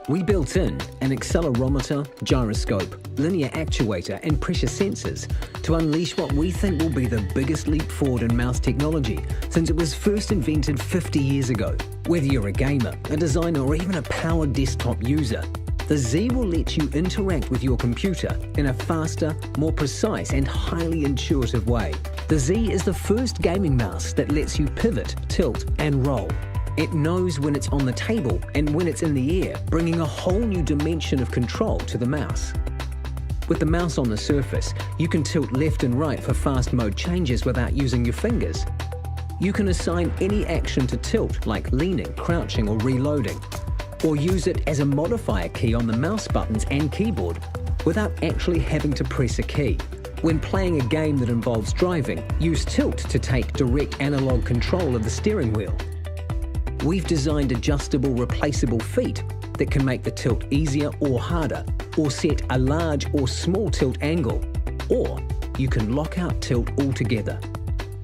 We built in an accelerometer, gyroscope, linear actuator and pressure sensors to unleash what we think will be the biggest leap forward in mouse technology since it was first invented 50 years ago. Whether you're a gamer, a designer or even a power desktop user, the Z will let you interact with your computer in a faster, more precise and highly intuitive way. The Z is the first gaming mouse that lets you pivot, tilt and roll. It knows when it's on the table and when it's in the air, bringing a whole new dimension of control to the mouse. With the mouse on the surface, you can tilt left and right for fast mode changes without using your fingers. You can assign any action to tilt, like leaning, crouching or reloading, or use it as a modifier key on the mouse buttons and keyboard without actually having to press a key. When playing a game that involves driving, use tilt to take direct analog control of the steering wheel. We've designed adjustable, replaceable feet that can make the tilt easier or harder, or set a large or small tilt angle, or you can lock out tilt altogether.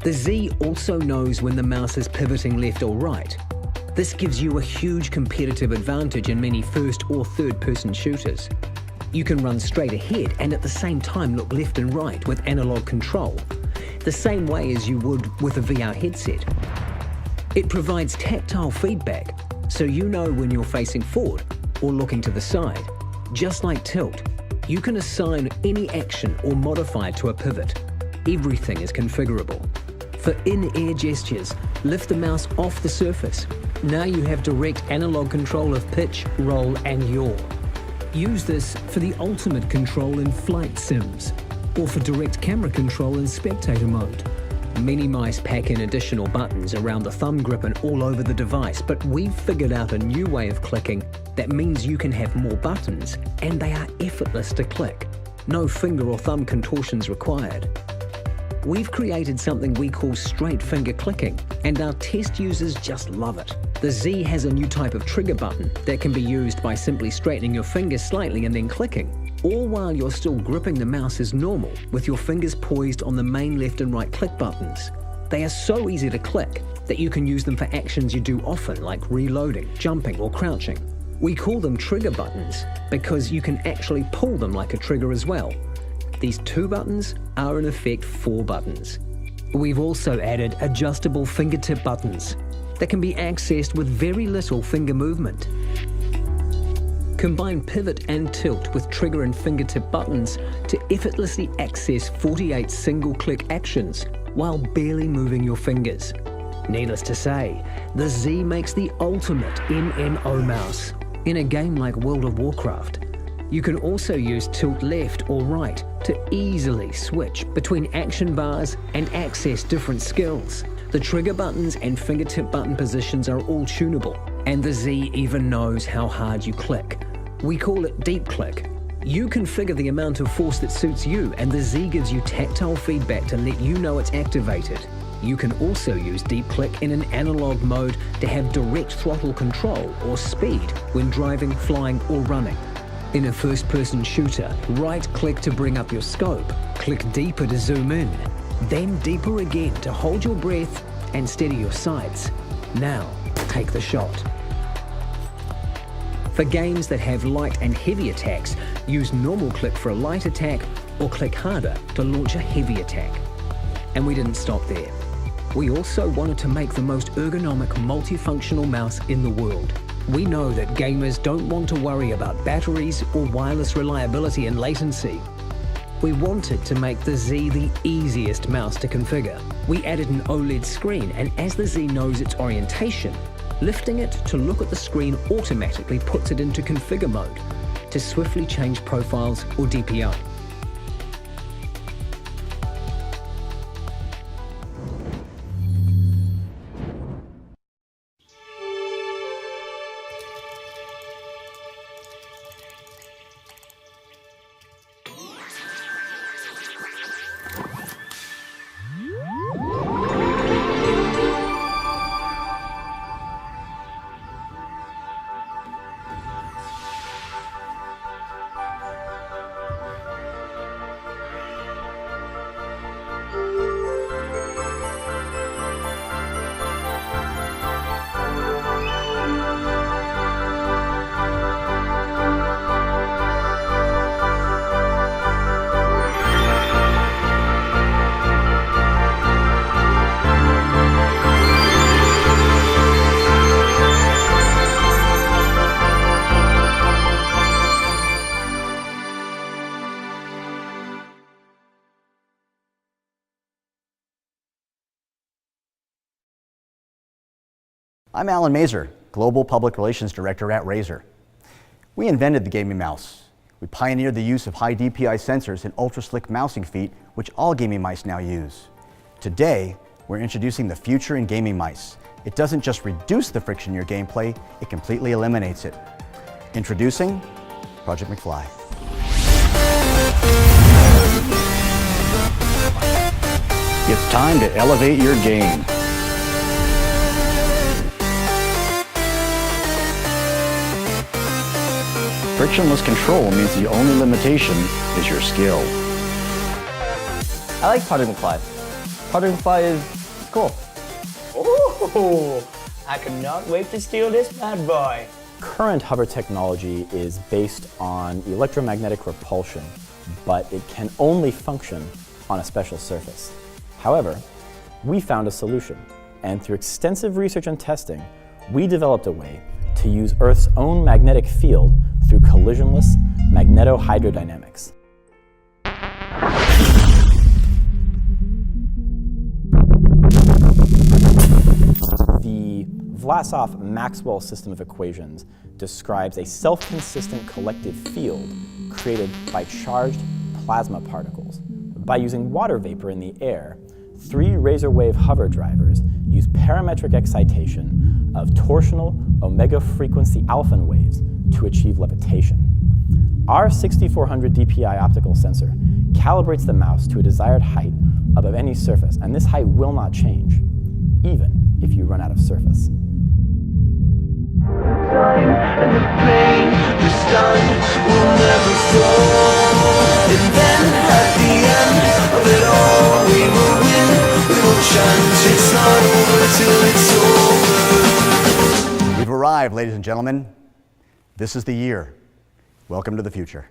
The Z also knows when the mouse is pivoting left or right. This gives you a huge competitive advantage in many first or third person shooters. You can run straight ahead and at the same time look left and right with analog control, the same way as you would with a VR headset. It provides tactile feedback, so you know when you're facing forward or looking to the side. Just like tilt, you can assign any action or modify to a pivot. Everything is configurable. For in-air gestures, lift the mouse off the surface. Now you have direct analog control of pitch, roll and yaw. Use this for the ultimate control in flight sims, or for direct camera control in spectator mode. Many mice pack in additional buttons around the thumb grip and all over the device, but we've figured out a new way of clicking that means you can have more buttons and they are effortless to click. No finger or thumb contortions required. We've created something we call straight finger clicking, and our test users just love it. The Z has a new type of trigger button that can be used by simply straightening your fingers slightly and then clicking, all while you're still gripping the mouse as normal with your fingers poised on the main left and right click buttons. They are so easy to click that you can use them for actions you do often, like reloading, jumping or crouching. We call them trigger buttons because you can actually pull them like a trigger as well. These 2 buttons are in effect 4 buttons. We've also added adjustable fingertip buttons that can be accessed with very little finger movement. Combine pivot and tilt with trigger and fingertip buttons to effortlessly access 48 single-click actions while barely moving your fingers. Needless to say, the Z makes the ultimate MMO mouse in a game like World of Warcraft. You can also use tilt left or right to easily switch between action bars and access different skills. The trigger buttons and fingertip button positions are all tunable, and the Z even knows how hard you click. We call it deep click. You configure the amount of force that suits you, and the Z gives you tactile feedback to let you know it's activated. You can also use deep click in an analog mode to have direct throttle control or speed when driving, flying or running. In a first-person shooter, right-click to bring up your scope, click deeper to zoom in, then deeper again to hold your breath and steady your sights. Now, take the shot. For games that have light and heavy attacks, use normal click for a light attack or click harder to launch a heavy attack. And we didn't stop there. We also wanted to make the most ergonomic, multifunctional mouse in the world. We know that gamers don't want to worry about batteries or wireless reliability and latency. We wanted to make the Z the easiest mouse to configure. We added an OLED screen, and as the Z knows its orientation, lifting it to look at the screen automatically puts it into configure mode to swiftly change profiles or DPI. I'm Alan Mazer, Global Public Relations Director at Razer. We invented the gaming mouse. We pioneered the use of high DPI sensors and ultra-slick mousing feet, which all gaming mice now use. Today, we're introducing the future in gaming mice. It doesn't just reduce the friction in your gameplay, it completely eliminates it. Introducing Project McFly. It's time to elevate your game. Frictionless control means the only limitation is your skill. I like Project McFly. Project McFly is cool. Ooh, I cannot wait to steal this bad boy. Current hover technology is based on electromagnetic repulsion, but it can only function on a special surface. However, we found a solution, and through extensive research and testing, we developed a way to use Earth's own magnetic field through collisionless magnetohydrodynamics. The Vlasov-Maxwell system of equations describes a self-consistent collective field created by charged plasma particles. By using water vapor in the air, 3 Razorwave hover drivers use parametric excitation of torsional omega frequency alpha waves to achieve levitation. Our 6400 DPI optical sensor calibrates the mouse to a desired height above any surface, and this height will not change, even if you run out of surface. And the pain, the stun will never fall. And then at the end of it all, we will win, we will chant. It's not over till it's over. We've arrived, ladies and gentlemen. This is the year. Welcome to the future.